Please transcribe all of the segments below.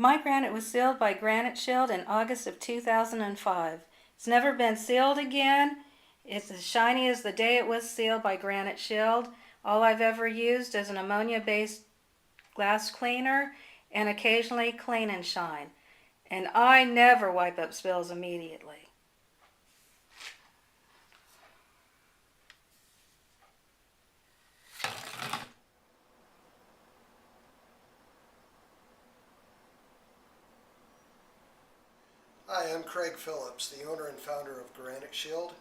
My granite was sealed by Granite Shield in August of 2005. It's never been sealed again. It's as shiny as the day it was sealed by Granite Shield. All I've ever used is an ammonia-based glass cleaner and occasionally Clean and Shine. And I never wipe up spills immediately. Hi, I'm Craig Phillips, the owner and founder of Granite Shield.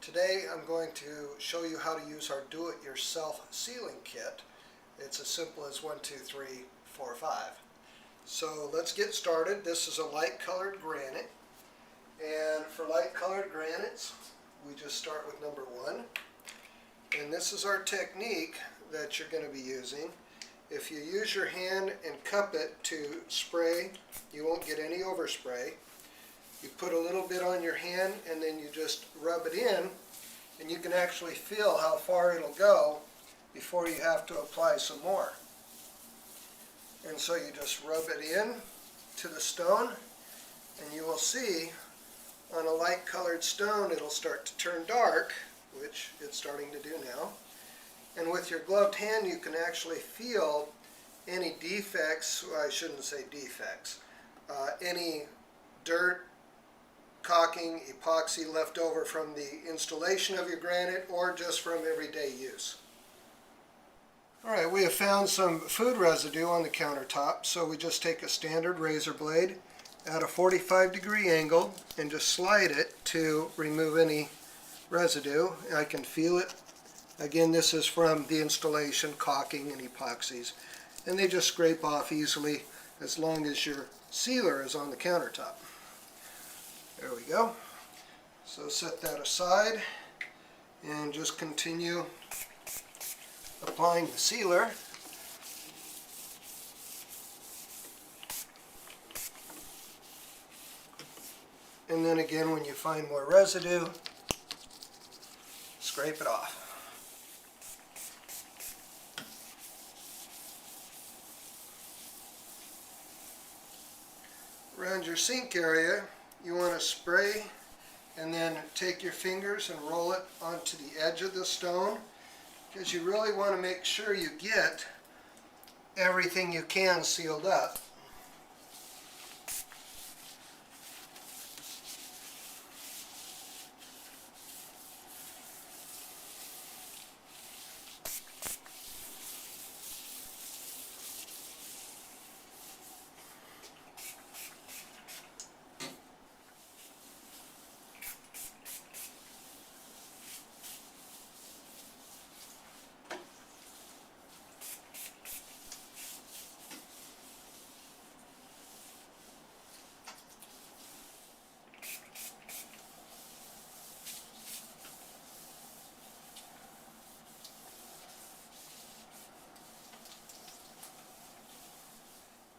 Today I'm going to show you how to use our do-it-yourself sealing kit. It's as simple as 1, 2, 3, 4, 5. So let's get started. This is a light colored granite, and for light colored granites we just start with number 1, and this is our technique that you're going to be using. If you use your hand and cup it to spray, you won't get any overspray. You put a little bit on your hand and then you just rub it in, and you can actually feel how far it'll go before you have to apply some more. And so you just rub it in to the stone, and you will see on a light colored stone it'll start to turn dark, which it's starting to do now. And with your gloved hand you can actually feel any defects, well, I shouldn't say defects, any dirt, caulking, epoxy left over from the installation of your granite or just from everyday use. Alright, we have found some food residue on the countertop, so we just take a standard razor blade at a 45-degree angle and just slide it to remove any residue. I can feel it. Again, this is from the installation, caulking and epoxies, and they just scrape off easily as long as your sealer is on the countertop. There we go. So set that aside and just continue applying the sealer. And then again, when you find more residue, scrape it off. Around your sink area, you want to spray and then take your fingers and roll it onto the edge of the stone, because you really want to make sure you get everything you can sealed up.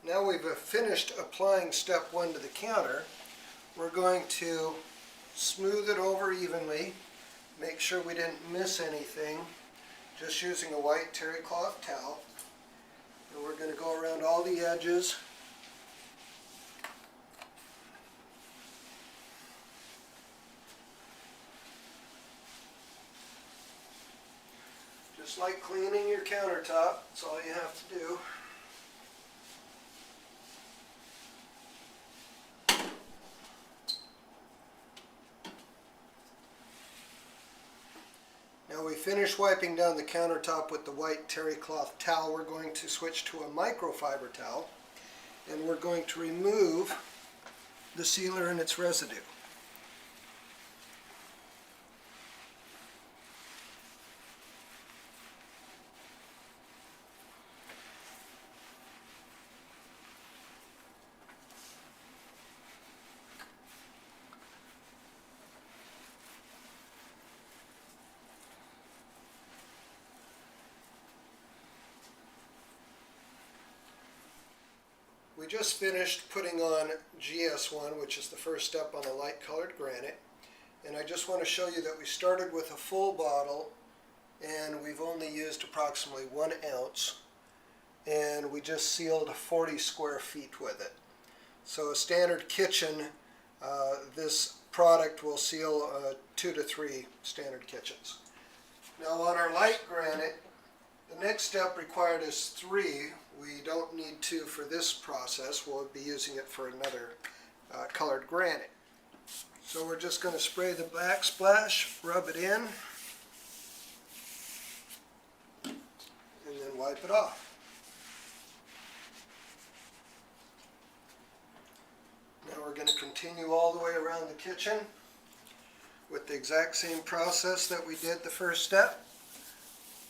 Now we've finished applying step 1 to the counter. We're going to smooth it over evenly, make sure we didn't miss anything, just using a white terry cloth towel. And we're going to go around all the edges. Just like cleaning your countertop, that's all you have to do. Now we finish wiping down the countertop with the white terry cloth towel. We're going to switch to a microfiber towel, and we're going to remove the sealer and its residue. We just finished putting on GS1, which is the first step on a light colored granite, and I just want to show you that we started with a full bottle and we've only used approximately 1 ounce, and we just sealed 40 square feet with it. So a standard kitchen, this product will seal 2 to 3 standard kitchens. Now on our light granite, the next step required is 3. We don't need 2 for this process. We'll be using it for another colored granite. So we're just going to spray the backsplash, rub it in, and then wipe it off. Now we're going to continue all the way around the kitchen with the exact same process that we did the first step.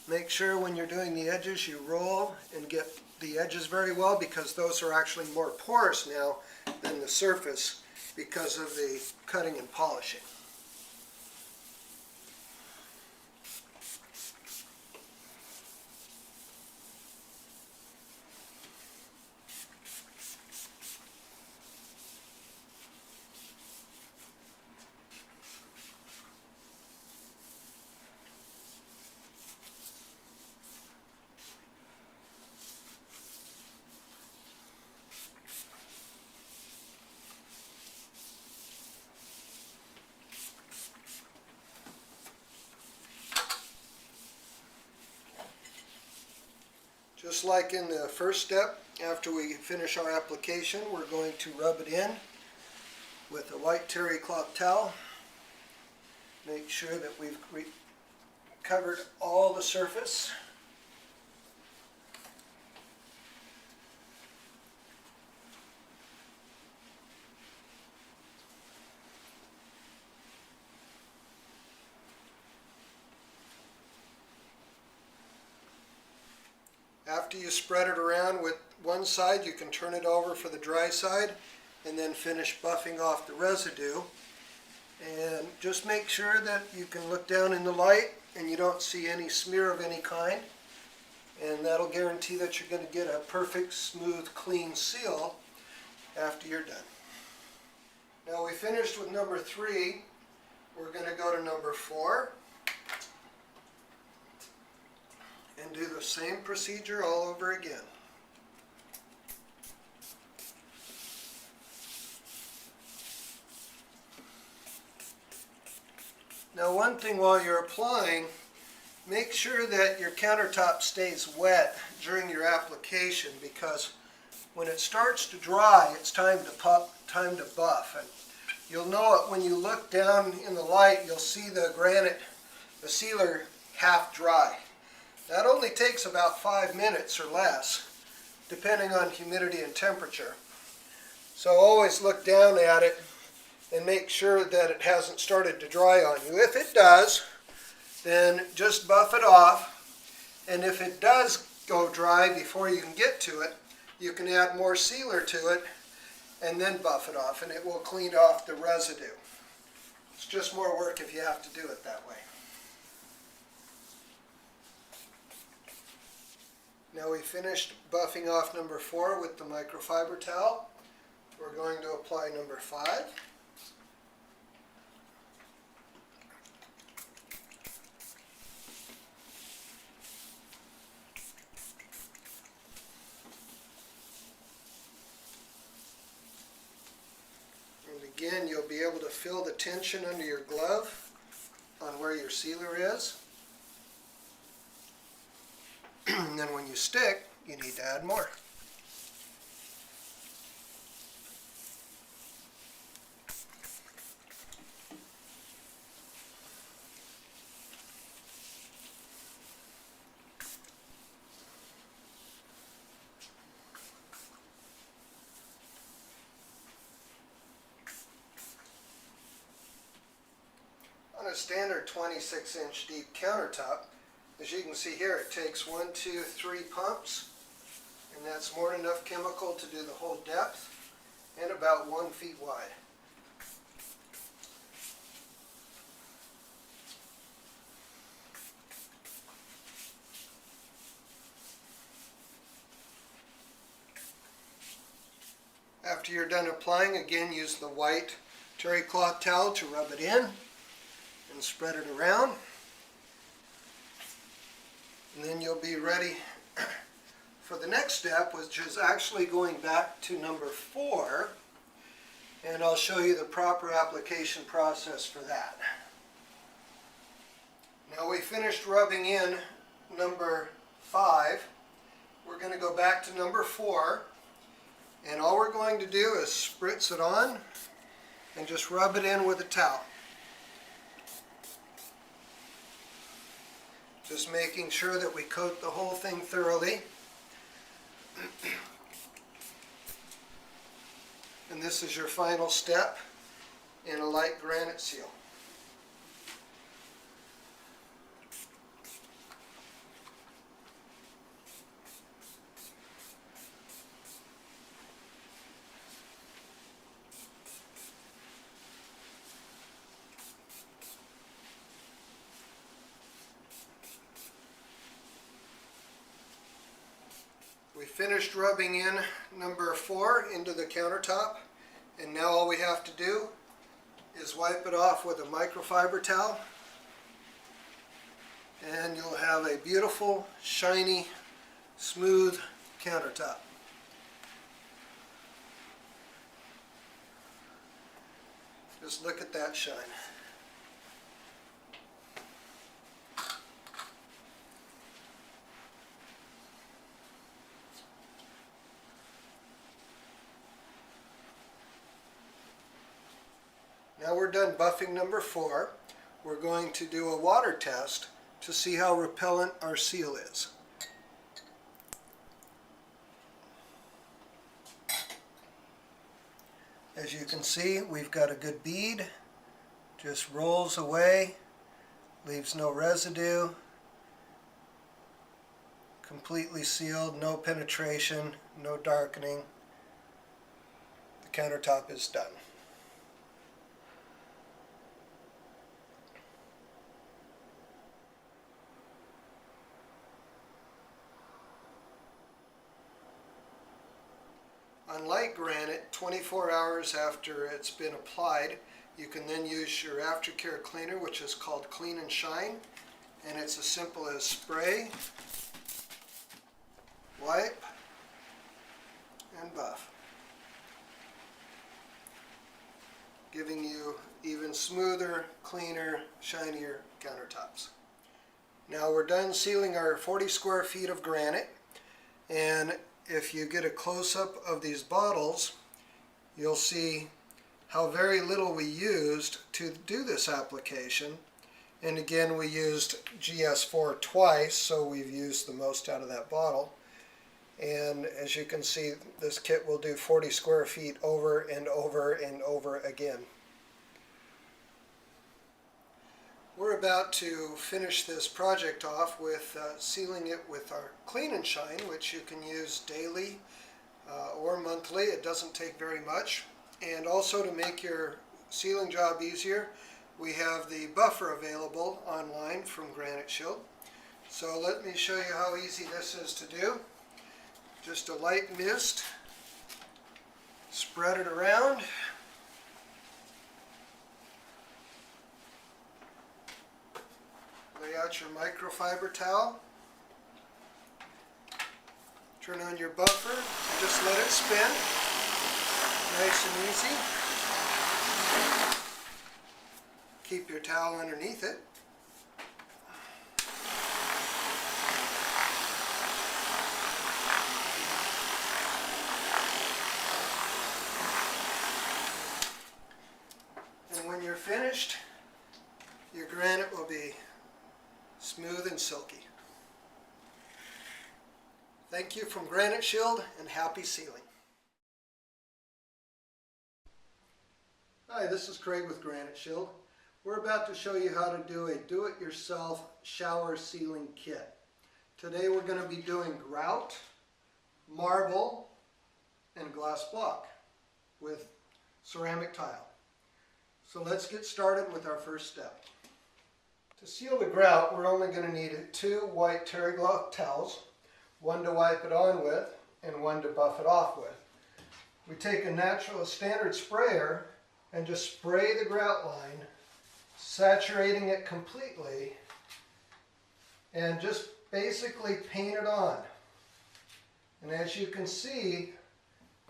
Make sure when you're doing the edges you roll and get the edges very well, because those are actually more porous now than the surface because of the cutting and polishing. Just like in the first step, after we finish our application, we're going to rub it in with a white terry cloth towel. Make sure that we've covered all the surface. After you spread it around with one side, you can turn it over for the dry side and then finish buffing off the residue. And just make sure that you can look down in the light and you don't see any smear of any kind. And that'll guarantee that you're going to get a perfect, smooth, clean seal after you're done. Now we finished with number 3. We're going to go to number 4. And do the same procedure all over again. Now one thing while you're applying, make sure that your countertop stays wet during your application, because when it starts to dry, it's time to buff. And you'll know it when you look down in the light. You'll see the granite, the sealer, half dry. That only takes about 5 minutes or less, depending on humidity and temperature. So always look down at it and make sure that it hasn't started to dry on you. If it does, then just buff it off. And if it does go dry before you can get to it, you can add more sealer to it and then buff it off, and it will clean off the residue. It's just more work if you have to do it that way. Now we finished buffing off number 4 with the microfiber towel. We're going to apply number 5. And again, you'll be able to feel the tension under your glove on where your sealer is. And then when you stick, you need to add more. On a standard 26-inch deep countertop, as you can see here, it takes 1, 2, 3 pumps, and that's more than enough chemical to do the whole depth, and about 1 foot wide. After you're done applying, again use the white terry cloth towel to rub it in and spread it around. And then you'll be ready for the next step, which is actually going back to number 4 and I'll show you the proper application process for that. Now we finished rubbing in number 5. We're going to go back to number 4, and all we're going to do is spritz it on and just rub it in with a towel. Just making sure that we coat the whole thing thoroughly. And this is your final step in a light granite seal. We finished rubbing in number 4 into the countertop, and now all we have to do is wipe it off with a microfiber towel, and you'll have a beautiful, shiny, smooth countertop. Just look at that shine. Now we're done buffing number 4. We're going to do a water test to see how repellent our seal is. As you can see, we've got a good bead. Just rolls away, leaves no residue. Completely sealed, no penetration, no darkening. The countertop is done. On light granite, 24 hours after it's been applied, you can then use your aftercare cleaner, which is called Clean and Shine, and it's as simple as spray, wipe, and buff, giving you even smoother, cleaner, shinier countertops. Now we're done sealing our 40 square feet of granite, and if you get a close-up of these bottles, you'll see how very little we used to do this application. And again, we used GS4 twice, so we've used the most out of that bottle. And as you can see, this kit will do 40 square feet over and over and over again. We're about to finish this project off with sealing it with our Clean and Shine, which you can use daily or monthly. It doesn't take very much. And also, to make your sealing job easier, we have the buffer available online from Granite Shield. So let me show you how easy this is to do. Just a light mist, spread it around. Lay out your microfiber towel, turn on your buffer, and just let it spin, nice and easy. Keep your towel underneath it. And when you're finished, your granite will be smooth and silky. Thank you from Granite Shield, and happy sealing. Hi, this is Craig with Granite Shield. We're about to show you how to do a do-it-yourself shower sealing kit. Today we're going to be doing grout, marble, and glass block with ceramic tile. So let's get started with our first step. To seal the grout, we're only going to need 2 white terry cloth towels, one to wipe it on with and one to buff it off with. We take a standard sprayer and just spray the grout line, saturating it completely, and just basically paint it on. And as you can see,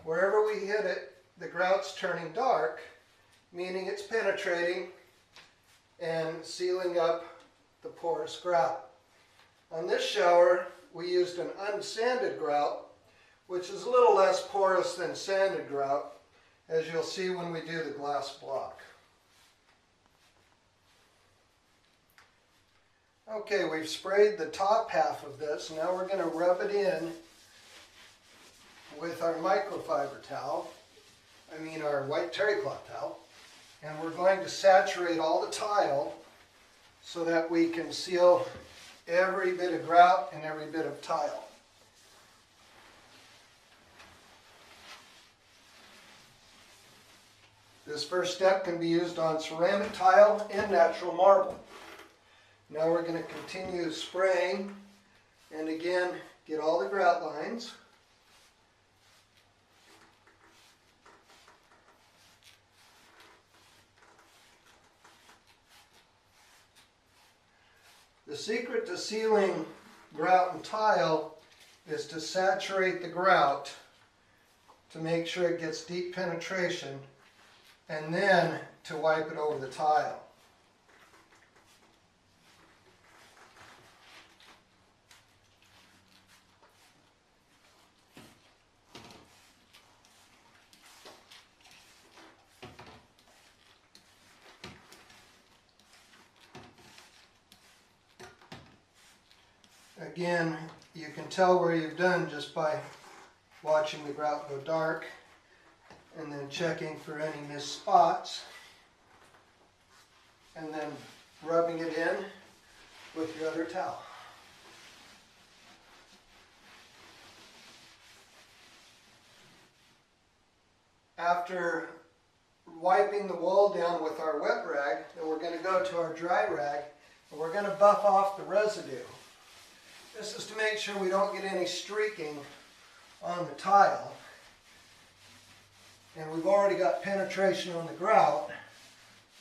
wherever we hit it, the grout's turning dark, meaning it's penetrating and sealing up the porous grout. On this shower, we used an unsanded grout, which is a little less porous than sanded grout, as you'll see when we do the glass block. Okay, we've sprayed the top half of this. Now we're going to rub it in with our microfiber towel, our white terry cloth towel, and we're going to saturate all the tile so that we can seal every bit of grout and every bit of tile. This first step can be used on ceramic tile and natural marble. Now we're going to continue spraying and again get all the grout lines. The secret to sealing grout and tile is to saturate the grout to make sure it gets deep penetration, and then to wipe it over the tile. Again, you can tell where you've done just by watching the grout go dark and then checking for any missed spots and then rubbing it in with your other towel. After wiping the wall down with our wet rag, then we're going to go to our dry rag and we're going to buff off the residue. This is to make sure we don't get any streaking on the tile. And we've already got penetration on the grout,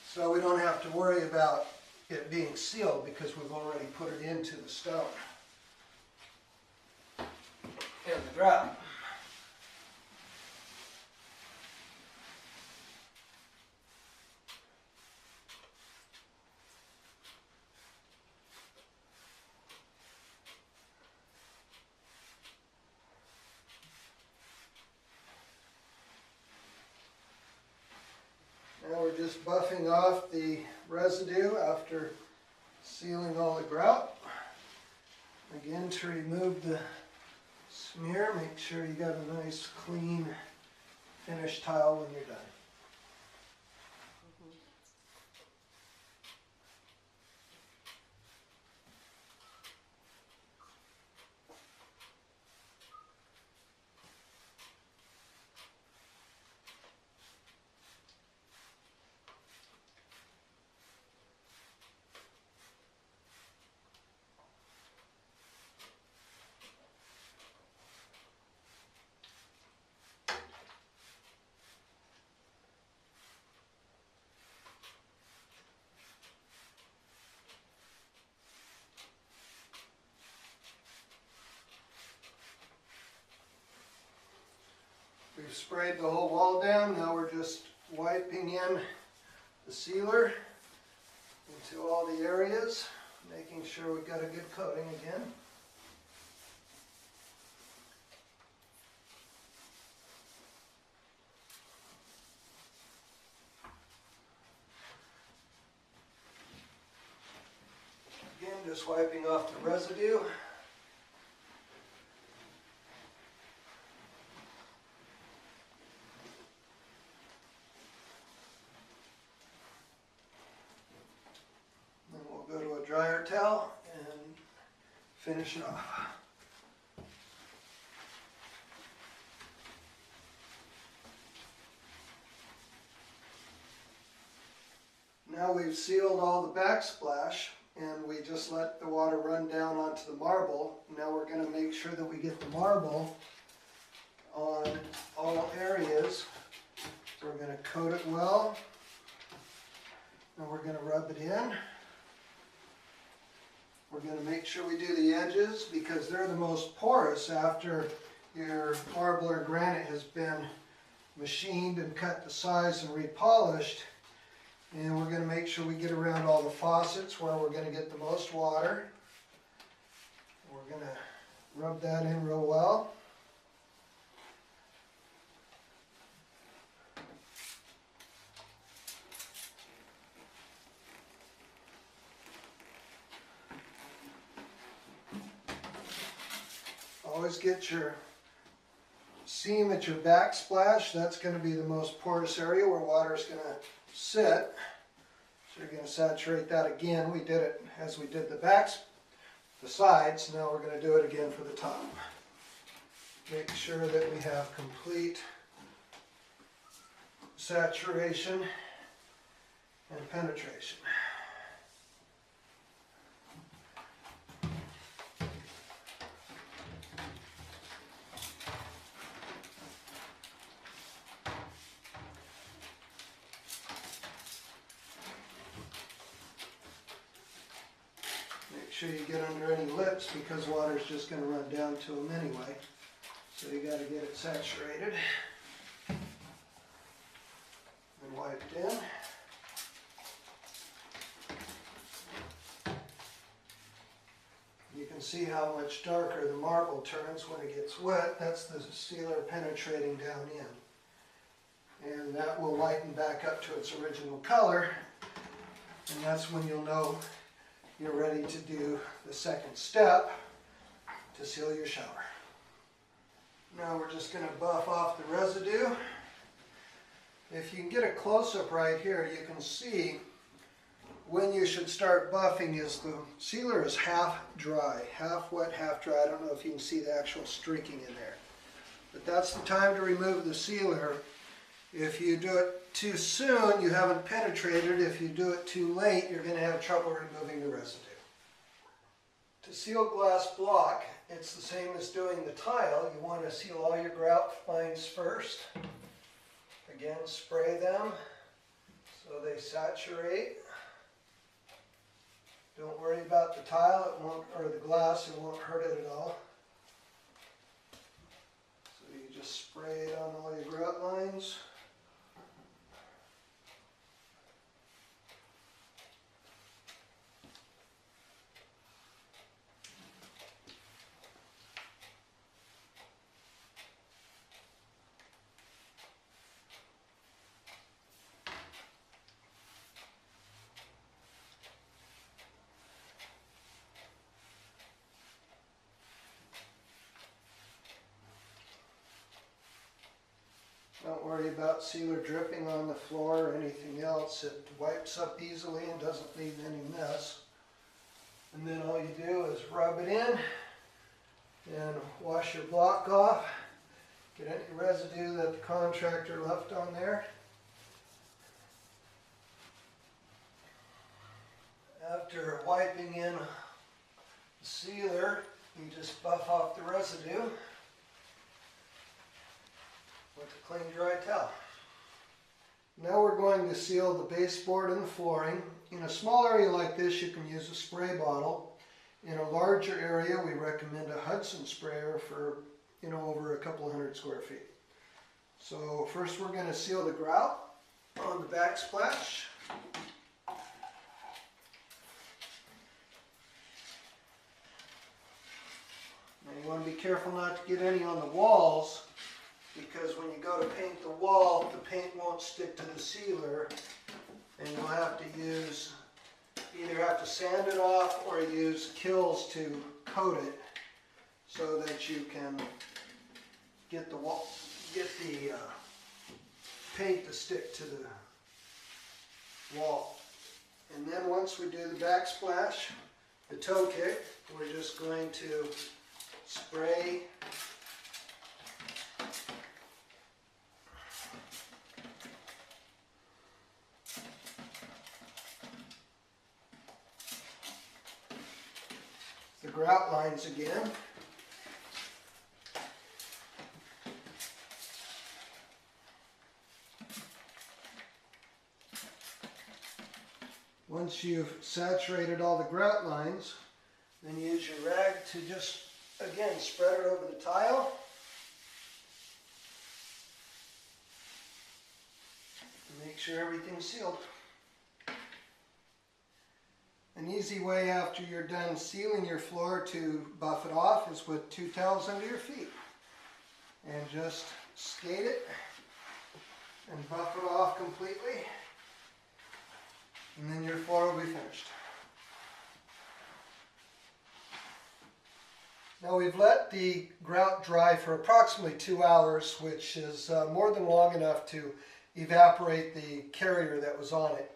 so we don't have to worry about it being sealed because we've already put it into the stone and the grout. Now we're just buffing off the residue after sealing all the grout. Again, to remove the smear, make sure you got a nice clean finished tile when you're done. We've sprayed the whole wall down. Now we're just wiping in the sealer into all the areas, making sure we've got a good coating again. Again, just wiping off the residue. Go to a dryer towel and finish it off. Now we've sealed all the backsplash and we just let the water run down onto the marble. Now we're going to make sure that we get the marble on all areas. So we're going to coat it well. Now we're going to rub it in. We're going to make sure we do the edges because they're the most porous after your marble or granite has been machined and cut to size and repolished. And we're going to make sure we get around all the faucets where we're going to get the most water. We're going to rub that in real well. Always get your seam at your backsplash. That's going to be the most porous area where water is going to sit. So you're going to saturate that again. We did it as we did the sides. Now we're going to do it again for the top. Make sure that we have complete saturation and penetration. Make sure you get under any lips because water is just going to run down to them anyway. So you got to get it saturated and wiped in. You can see how much darker the marble turns when it gets wet. That's the sealer penetrating down in. And that will lighten back up to its original color. And that's when you'll know you're ready to do the second step to seal your shower. Now we're just going to buff off the residue. If you can get a close-up right here, you can see when you should start buffing is the sealer is half dry, half wet, half dry. I don't know if you can see the actual streaking in there. But that's the time to remove the sealer. If you do it too soon, you haven't penetrated. If you do it too late, you're going to have trouble removing the residue. To seal glass block, it's the same as doing the tile. You want to seal all your grout lines first. Again, spray them so they saturate. Don't worry about the tile, it won't, or the glass, it won't hurt it at all. So you just spray it on all your grout lines. Don't worry about sealer dripping on the floor or anything else. It wipes up easily and doesn't leave any mess. And then all you do is rub it in and wash your block off. Get any residue that the contractor left on there. After wiping in the sealer, you just buff off the residue with a clean dry towel. Now we're going to seal the baseboard and the flooring. In a small area like this, you can use a spray bottle. In a larger area, we recommend a Hudson sprayer for, over a couple of 100 square feet. So first we're going to seal the grout on the backsplash. Now you want to be careful not to get any on the walls, because when you go to paint the wall, the paint won't stick to the sealer, and you'll have to either have to sand it off or use Kills to coat it so that you can get the paint to stick to the wall. And then once we do the backsplash, the toe kick, we're just going to spray the grout lines again. Once you've saturated all the grout lines, then use your rag to just, again, spread it over the tile. make sure everything's sealed. An easy way after you're done sealing your floor to buff it off is with 2 towels under your feet. And just skate it and buff it off completely. And then your floor will be finished. Now we've let the grout dry for approximately 2 hours, which is more than long enough to evaporate the carrier that was on it.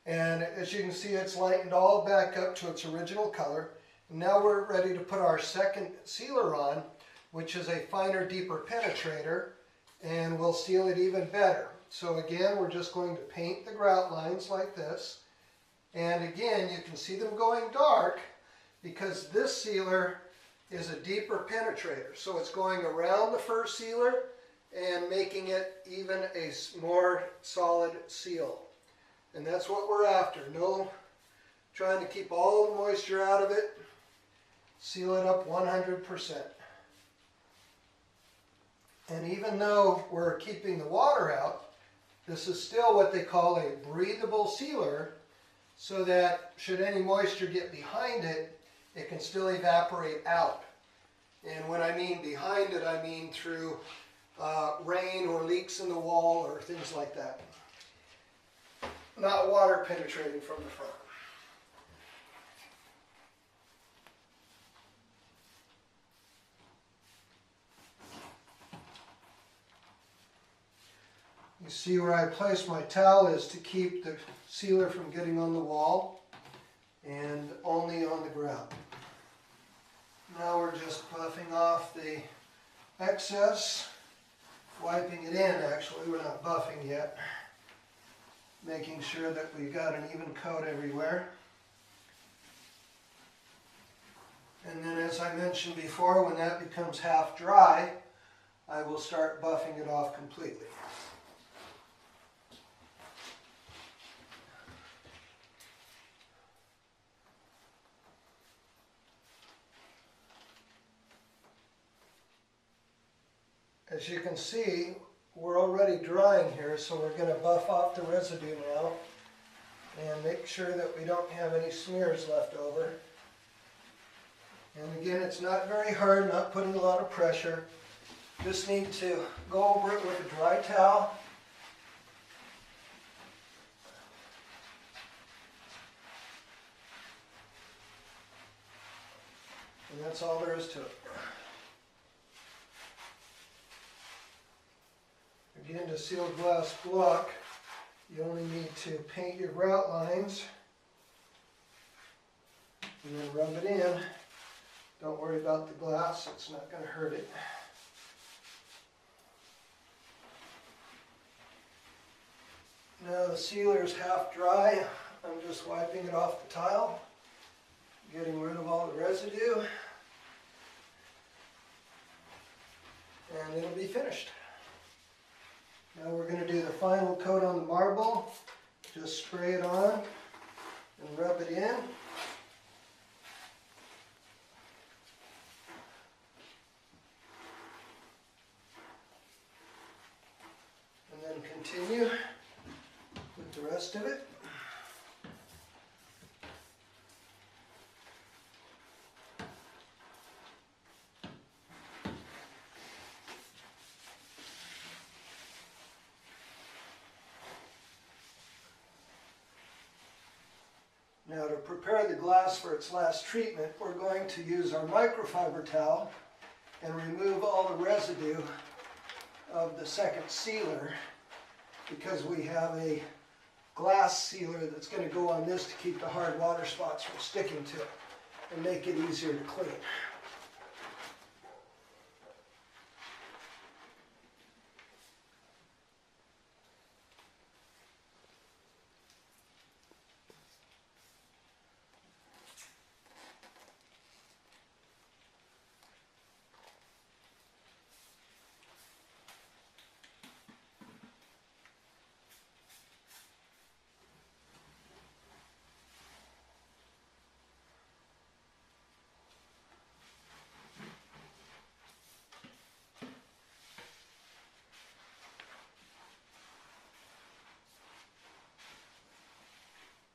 And as you can see, it's lightened all back up to its original color. And now we're ready to put our second sealer on, which is a finer, deeper penetrator, and we'll seal it even better. So again, we're just going to paint the grout lines like this. And again, you can see them going dark because this sealer is a deeper penetrator. So it's going around the first sealer and making it even a more solid seal. And that's what we're after. No trying to keep all the moisture out of it. Seal it up 100%. And even though we're keeping the water out, this is still what they call a breathable sealer, so that should any moisture get behind it, it can still evaporate out. And when I mean behind it, I mean through rain or leaks in the wall or things like that. Not water penetrating from the front. You see where I place my towel is to keep the sealer from getting on the wall and only on the grout. Now we're just buffing off the excess, wiping it in actually, we're not buffing yet. Making sure that we've got an even coat everywhere. And then as I mentioned before, when that becomes half dry, I will start buffing it off completely. As you can see, we're already drying here, so we're going to buff off the residue now and make sure that we don't have any smears left over. And again, it's not very hard, not putting a lot of pressure. Just need to go over it with a dry towel. And that's all there is to it. Again, to seal a glass block, you only need to paint your grout lines and then rub it in. Don't worry about the glass, it's not going to hurt it. Now the sealer is half dry. I'm just wiping it off the tile, getting rid of all the residue, and it'll be finished. Now we're going to do the final coat on the marble. Just spray it on and rub it in. And then continue with the rest of it. Now to prepare the glass for its last treatment, we're going to use our microfiber towel and remove all the residue of the second sealer, because we have a glass sealer that's going to go on this to keep the hard water spots from sticking to it and make it easier to clean.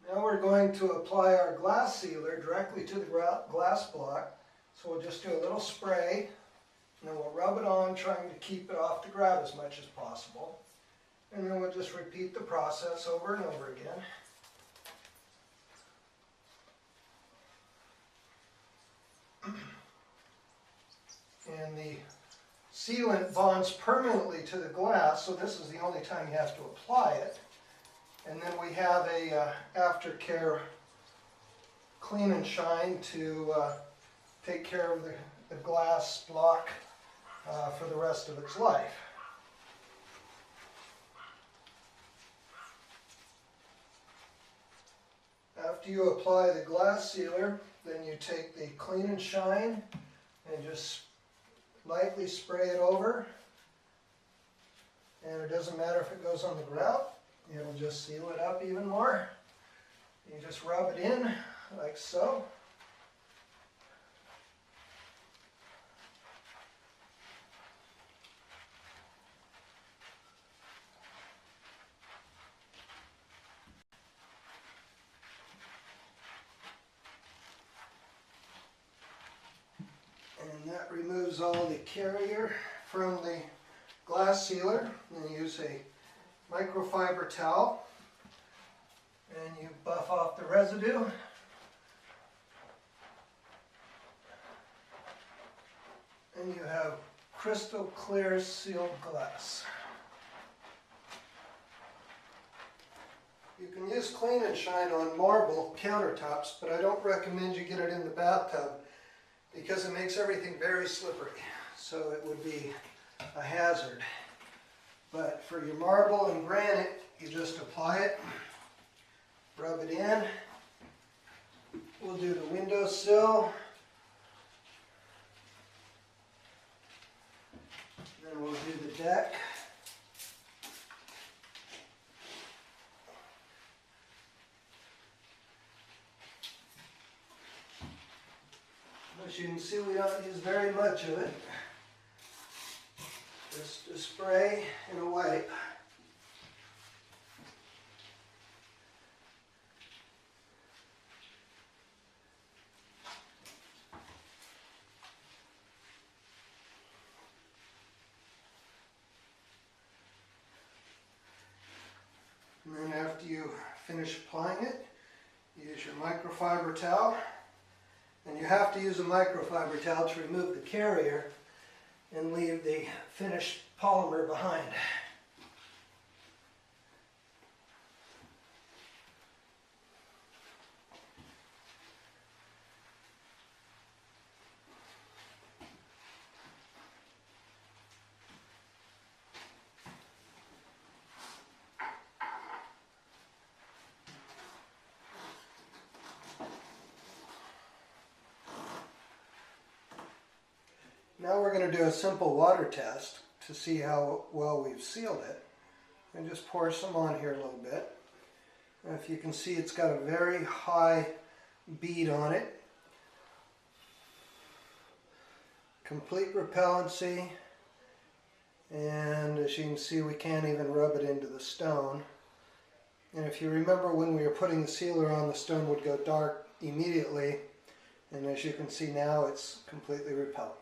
Now we're going to apply our glass sealer directly to the glass block. So we'll just do a little spray, and then we'll rub it on, trying to keep it off the grout as much as possible. And then we'll just repeat the process over and over again. And the sealant bonds permanently to the glass, so this is the only time you have to apply it. And then we have a aftercare clean and shine to take care of the glass block for the rest of its life. After you apply the glass sealer, then you take the clean and shine and just lightly spray it over. And it doesn't matter if it goes on the grout, it'll just seal it up even more. You just rub it in like so. And that removes all the carrier from the glass sealer. And you use a microfiber towel and you buff off the residue. And you have crystal clear sealed glass. You can use clean and shine on marble countertops, but I don't recommend you get it in the bathtub because it makes everything very slippery. So it would be a hazard. But for your marble and granite, you just apply it, rub it in. We'll do the windowsill. Then we'll do the deck. As you can see, we don't use very much of it. Just a spray and a wipe. And then after you finish applying it, use your microfiber towel. And you have to use a microfiber towel to remove the carrier and leave the finished polymer behind. Now we're going to do a simple water test to see how well we've sealed it. And just pour some on here a little bit. And if you can see, it's got a very high bead on it. Complete repellency. And as you can see, we can't even rub it into the stone. And if you remember, when we were putting the sealer on, the stone would go dark immediately. And as you can see now, it's completely repellent.